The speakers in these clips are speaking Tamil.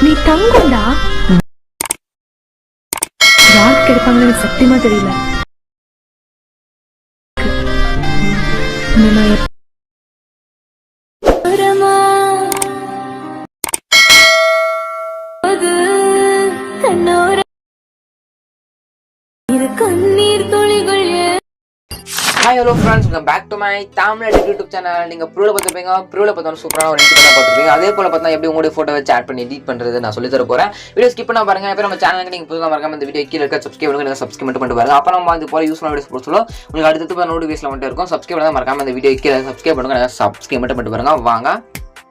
நீ தங்கம்டா. யார் கிடைப்பாங்கன்னு எனக்கு சத்தியமா தெரியல. Hi hello friends, welcome back to my Alight YouTube channel. நீங்க ப்ரோல பார்த்திருப்பீங்க. ப்ரோல பார்த்தா சூப்பரான ஒரு இன்ட்ரோ பார்த்திருப்பீங்க. அதே போல பார்த்தா எப்படி உங்களுடைய போட்டோ வச்சு ஆட் பண்ணி எடிட் பண்றது நான் சொல்லி தர போறேன். வீடியோ ஸ்கிப் பண்ணாம பாருங்க. இப்போ நம்ம சேனலுக்கு நீங்க புதுசா மறக்காம இந்த வீடியோ கீழ இருக்க சப்ஸ்கிரைப் பண்ணுங்க. சப்ஸ்கிரைப் பண்ணிட்டு பாருங்க. அப்புறம் நம்ம இது போல யூஸ்ஃபுல்லான வீடியோஸ் போட சொல்ல உங்களுக்கு அடுத்து நோட்டிஃபிகேஷன் வந்துட்டே இருக்கும். சப்ஸ்கிரைப் பண்ணா மறக்காம இந்த வீடியோ கீழ சப்ஸ்கிரைப் பண்ணுங்க. சப்ஸ்கிரைப் பண்ணிட்டு பாருங்க. வாங்க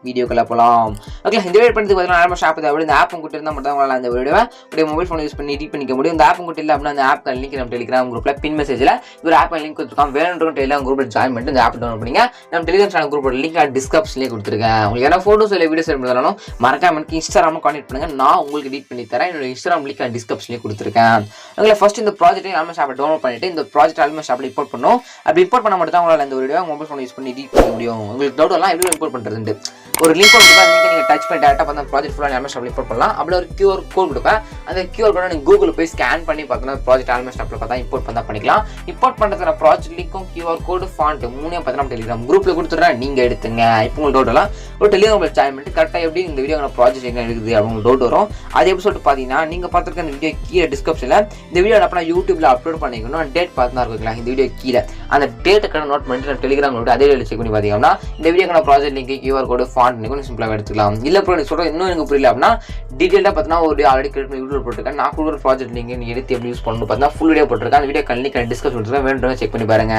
வீடியோக்குள்ள போலாம். ஓகே, இந்த வீடியோ பண்ணதுக்கு பதிலா நார்மல் ஷாப் தேவை. இந்த ஆப் உங்ககிட்ட இருந்தால் மட்டும் தான் உங்களால் அந்த வீடியோவை உடைய மொபைல் ஃபோன் யூஸ் பண்ணி எடிட் பண்ணிக்க முடியும். இந்த ஆப் உங்ககிட்ட இல்லை அப்படின்னா அந்த ஆப் லிங்க் நம்ம டெலிகிராம் குரூப்பில் பின் மெசேஜில் ஒரு ஆப் லிங்க் கொடுத்துருக்கோம். வேணுன்ற டெலிகிராம் குரூப்பில் ஜாயின் பண்ணிட்டு இந்த ஆப் டவுன்லோட் பண்ணிங்க. நம்ம டெலிகிராம் சேனல் குரூப்போட லிங்க் நான் டிஸ்கிரிப்ஷன்லேயே கொடுத்துருக்கேன். உங்களுக்கு ஏன்னா ஃபோட்டோஸ் இல்லை வீடியோஸ் இருந்தாலும் மறக்காம எனக்கு இன்ஸ்டாகிராம் கான்டெக்ட் பண்ணுங்க. நான் உங்களுக்கு எடிட் பண்ணி தரேன். என்னோட இன்ஸ்டாகிராம் லிங்க் நான் டிஸ்கிரிப்ஷன்லேயே கொடுத்துருக்கேன். உங்களை ஃபர்ஸ்ட் இந்த ப்ராஜெக்ட் ஆல்மோஸ்ட் ஆப் டவுன்லோட் பண்ணிட்டு இந்த ப்ராஜெக்ட் ஆல்மோஸ்ட் ஆப் இம்போர்ட் பண்ணும். அப்படி இம்போர்ட் பண்ண மட்டும் தான் உங்களால் இந்த வீடியோ மொபைல் ஃபோன் யூஸ் பண்ணி எடிட் பண்ண முடியும். உங்களுக்கு டவுட் எல்லாம் எப்படி இம்போர்ட் பண்ணுறது ஒரு லிங்க் கொடுப்பேன். நீங்க டச் பண்ணி டேரக்டா பார்த்தா ப்ராஜெக்ட் ஃபுல்லாக ஆல்மோஸ்ட் ஆப்ல இம்போர்ட் பண்ணலாம். அப்படி ஒரு QR கோட் கொடுப்பேன். அந்த QR கோடை நீங்க கூகுள் போய் ஸ்கேன் பண்ணி பார்த்தா ப்ராஜெக்ட் ஆல்மோஸ்ட் ஆப்ல பார்த்தா இம்போர்ட் பண்ணா பண்ணிக்கலாம். இம்போர்ட் பண்றதுக்கான ப்ராஜெக்ட் லிங்க்கும் QR கோடு ஃபாண்ட் மூணையும் பார்த்தா நம்ம டெலிகிராம் குரூப்ல கொடுத்துறேன். நீங்க எடுத்துங்க. இப்போ உங்களுக்கு டவுட் எல்லாம் ஒரு டெலிகிராம் ஜாயின் பண்ணிட்டு கரெக்டாக எப்படி இந்த வீடியோ ப்ராஜெக்ட் எங்க இருக்குது அப்படின்னு டவுட் வரும். அது எப்படி சொல்லிட்டு பார்த்தீங்கன்னா நீங்க பார்த்துருக்க இந்த வீடியோ கீழே டிஸ்கிரிப்ஷன்ல இந்த வீடியோ அப்போ யூடியூப்ல அப்லோட் பண்ணிக்கணும். டேட் பார்த்து தான் இருக்குங்களா இந்த வீடியோ கீழே அந்த டேட்டுக்கான நோட் பண்ணிட்டு டெலிகிராம் அதே செக் பண்ணி பார்த்தீங்கன்னா இந்த வீடியோக்கான ப்ராஜெக்ட் லிங்க் QR கோடு ஃபாண்ட் நீங்க சிம்பிளாக எடுத்துக்கலாம். இல்ல ப்ரோ நீ சொல்ற இன்னும் எனக்கு புரியல அப்படின்னா டீடைலா பார்த்தா ஒரு ஆல்ரெடி கிரியேட் பண்ணி யூடியூப் போட்டுருக்கேன். நான் கூட ஒரு ப்ராஜெக்ட் லிங்க் நீ எடுத்து எப்படி யூஸ் பண்ணணும் பார்த்தா ஃபுல் வீடியோ போட்டுருக்கேன். அந்த வீடியோ லிங்க் டிஸ்கஸ் பண்ணுறேன். வேணும்னு செக் பண்ணி பாருங்க.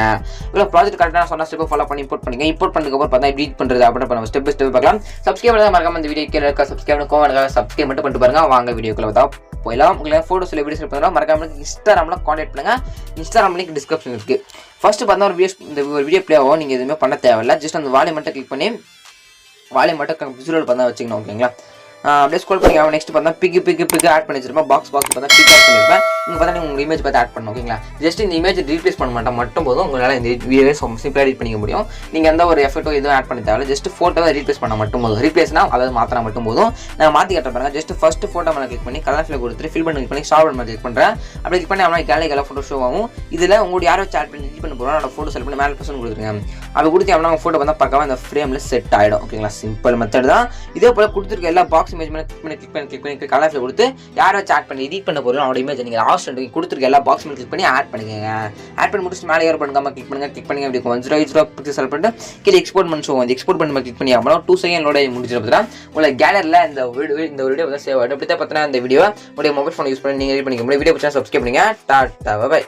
இவ்வளோ ப்ராஜெக்ட் கரெக்டாக சொன்ன ஸ்டெப் ஃபாலோ பண்ணி இம்போர்ட் பண்ணிங்க. இம்போர்ட் பண்ணதுக்கு அப்புறம் பார்த்தா எடிட் பண்றது அப்படின்னு நம்ம ஸ்டெப் பை ஸ்டெப் பார்க்கலாம். சப்ஸ்கிரைப் பண்ணாம மறக்காம இந்த வீடியோ கீழே இருக்க சப்ஸ்கிரைப் பண்ணுங்க. சப்ஸ்கிரைப் மட்டும் பண்ணிட்டு பாருங்க. வாங்க வீடியோக்குள்ள பார்த்தா போயிடலாம். உங்களுக்கு ஃபோட்டோஸ் இல்லை வீடியோஸ் பண்ணா மறக்காம இன்ஸ்டாகிராம்ல கான்டாக்ட் பண்ணுங்க. இன்ஸ்டாகிராம் லிங்க் டிஸ்கிரிப்ஷன் இருக்கு. ஃபர்ஸ்ட் பார்த்தா ஒரு வீடியோ பிளே ஆகும். நீங்க எதுவுமே பண்ண தேவையில்லை. ஜஸ்ட் அந்த வால்யூம் மட்டும் கிளிக் பண்ணி வால்யூம் மட்டும் விசுவல் பார்த்தா வச்சுக்கணும். ஓகேங்களா? அப்படியே ஸ்க்ரோல் பண்ணி நெக்ஸ்ட் பார்த்தா பிக் ஆட் பண்ணி வச்சிருப்பேன். பாக்ஸ் பார்த்தா பிக் ஆட் பண்ணிருப்பேன். இங்கே பார்த்தா நீங்கள் உங்கள் இமேஜ் பார்த்து ஆட் பண்ணணும். ஓகேங்களா? ஜஸ்ட் இந்த இமேஜ் ரீப்ளேஸ் பண்ண மாட்டேன் மட்டும் போதும் உங்களால் இந்த வீடியோவை சிம்பிளாக எடிட் பண்ணிக்க முடியும். நீங்கள் எந்த ஒரு எஃபெக்ட்டோ எதுவும் ஆட் பண்ண தேவையில்ல. ஜஸ்ட் ஃபோட்டோவை ரீப்ளேஸ் பண்ண மட்டும் போதும். ரீப்ளேஸ்னா அதாவது மாற்றினா மட்டும் போதும். நான் மாற்றி கட்ட பாருங்க. ஜஸ்ட் ஃபர்ஸ்ட் ஃபோட்டோ மேலே கிளிக் பண்ணி கலர் ஃபில் கொடுத்துட்டு ஃபில் பண்ணி கிளிக் பண்ணி ஸ்டார் பண்ணி கிளிக் பண்ணுறேன். அப்படி கிளிக் பண்ணி அவனால் கேலரி ஃபோட்டோ ஷோ ஆகும். இதில் உங்களுக்கு யாரோ ஆட் பண்ணி எடிட் பண்ண போகிறோம். ஃபோட்டோ செலக்ட் பண்ணி மேலே பர்சன் கொடுத்துருங்க. அப்படி கொடுத்து அவனா ஃபோட்டோ வந்து பக்கமாக இந்த ஃப்ரேமில் செட் ஆகிடும். ஓகேங்களா? சிம்பிள் மெத்தட் தான். இதே போல் கொடுத்துருக்க எல்லா பாக்ஸ் இமேஜ் மேலே கிளிக் பண்ணி கலர்ல கொடுத்து யாரை சாட் பண்ணி எடிட் பண்ண போறோம் அவரோட இமேஜ் நீங்க லாஸ்ட் கொடுத்துருக்க எல்லா பாக்ஸ் கிளிக் பண்ணி ஆட் பண்ணிக்கங்க. ஆட் பண்ணி முடிச்சு மேலே ஏர் பண்ணுங்க. கிளிக் பண்ணுங்க அப்படி 0 பிக்சல் செலக்ட் பண்ணிட்டு கீழே எக்ஸ்போர்ட் பண்ணி ஷோ வந்து எக்ஸ்போர்ட் பண்ணி கிளிக் பண்ணி ஆகணும். 2 செகண்ட் லோட் ஆகி முடிச்சிட்டு உங்களுக்கு கேலரியில் இந்த வீடியோ வந்து சேவ் ஆகிடும். அப்படி தான் பார்த்தீங்கன்னா இந்த வீடியோ உங்களுடைய மொபைல் ஃபோன் யூஸ் பண்ணி நீங்க எடிட் பண்ணிக்க முடியும். வீடியோ பிடிச்சா சப்ஸ்கிரைப் பண்ணுங்க. Tata bye.